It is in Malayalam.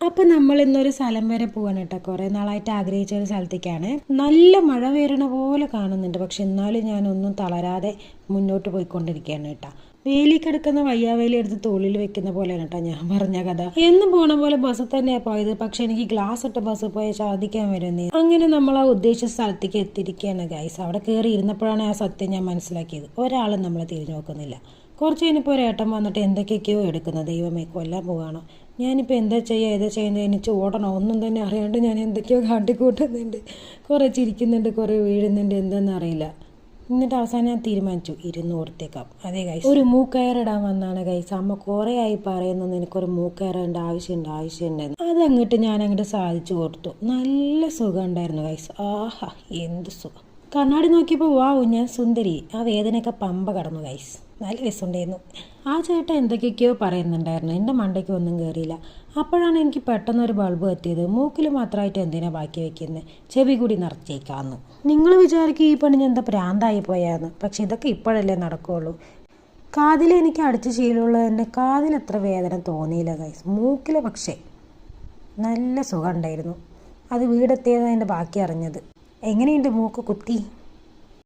അപ്പം നമ്മൾ ഇന്നൊരു സ്ഥലം വരെ പോവാണ് കേട്ടോ. കുറേ നാളായിട്ട് ആഗ്രഹിച്ച ഒരു സ്ഥലത്തേക്കാണ്. നല്ല മഴ വരണ പോലെ കാണുന്നുണ്ട്, പക്ഷെ എന്നാലും ഞാനൊന്നും തളരാതെ മുന്നോട്ട് പോയിക്കൊണ്ടിരിക്കുകയാണ് കേട്ടോ. വേലി കിടക്കുന്ന വയ്യാവേലി എടുത്ത് തോളിൽ വെക്കുന്ന പോലെയാണ് കേട്ടോ ഞാൻ പറഞ്ഞ കഥ. എന്നും പോണ പോലെ ബസ്സിൽ തന്നെയാണ് പോയത്, പക്ഷെ എനിക്ക് ഗ്ലാസ് ഇട്ട ബസ്സിൽ പോയി ഛർദ്ദിക്കാൻ വരുന്നേ. അങ്ങനെ നമ്മൾ ആ ഉദ്ദേശിച്ച സ്ഥലത്തേക്ക് എത്തിയിരിക്കുകയാണ് ഗൈസ്. അവിടെ കയറി ഇരുന്നപ്പോഴാണ് ആ സത്യം ഞാൻ മനസ്സിലാക്കിയത്. ഒരാളും നമ്മളെ തിരിഞ്ഞു നോക്കുന്നില്ല. കുറച്ച് കഴിഞ്ഞപ്പോൾ ഒരു ഏട്ടൻ വന്നിട്ട് എന്തൊക്കെയൊക്കെയോ എടുക്കുന്നത്. ദൈവമേ, കൊല്ലാൻ പോവാണോ? ഞാനിപ്പോൾ എന്താ ചെയ്യുക, ഏതാ ചെയ്യുന്നത്, എനിക്ക് ഓടണോ, ഒന്നും തന്നെ അറിയാണ്ട് ഞാൻ എന്തൊക്കെയോ കാട്ടിക്കൂട്ടുന്നുണ്ട്. കുറേ ചിരിക്കുന്നുണ്ട്, കുറേ വീഴുന്നുണ്ട്, എന്താണെന്ന് അറിയില്ല. എന്നിട്ട് അവസാനം ഞാൻ തീരുമാനിച്ചു 200 കൊടുത്തേക്കാം. അതെ ഗൈസ്, ഒരു മൂക്കയറിടാൻ വന്നാണ് ഗൈസ്. അമ്മ കുറേ ആയി പറയുന്നത് എനിക്കൊരു മൂക്കയറിടേണ്ട ആവശ്യമുണ്ടെന്ന്. അതങ്ങോട്ട് ഞാൻ അങ്ങോട്ട് സാധിച്ചു കൊടുത്തു. നല്ല സുഖം ഉണ്ടായിരുന്നു ഗൈസ്. ആഹാ, എന്ത് സുഖം! കണ്ണാടി നോക്കിയപ്പോൾ വാവ്, ഞാൻ സുന്ദരി. ആ വേദനയൊക്കെ പമ്പ കടന്നു ഗൈസ്. നല്ല രസമുണ്ടായിരുന്നു. ആ ചേട്ടൻ എന്തൊക്കെയൊക്കെയോ പറയുന്നുണ്ടായിരുന്നു, എൻ്റെ മണ്ടയ്ക്ക് ഒന്നും കയറിയില്ല. അപ്പോഴാണ് എനിക്ക് പെട്ടെന്നൊരു ബൾബ് എത്തിയത്. മൂക്കിൽ മാത്രമായിട്ട് എന്തിനാ ബാക്കി വെക്കുന്നത്, ചെവി കൂടി നിറച്ചേക്കാന്ന്. നിങ്ങൾ വിചാരിക്കും ഈ പെണ്ണിന് എന്താ പ്രാന്തായി പോയാന്ന്. പക്ഷെ ഇതൊക്കെ ഇപ്പോഴല്ലേ നടക്കുകയുള്ളൂ. കാതിൽ എനിക്ക് അടിച്ച് ശീലമുള്ളതിൻ്റെ കാതിൽ അത്ര വേദന തോന്നിയില്ല ഗൈസ്. മൂക്കിൽ പക്ഷേ നല്ല സുഖം ഉണ്ടായിരുന്നു. അത് വീടെത്തിയതാണ് അതിൻ്റെ ബാക്കി അറിഞ്ഞത്. എങ്ങനെയുണ്ട് മൂക്ക് കുത്തി?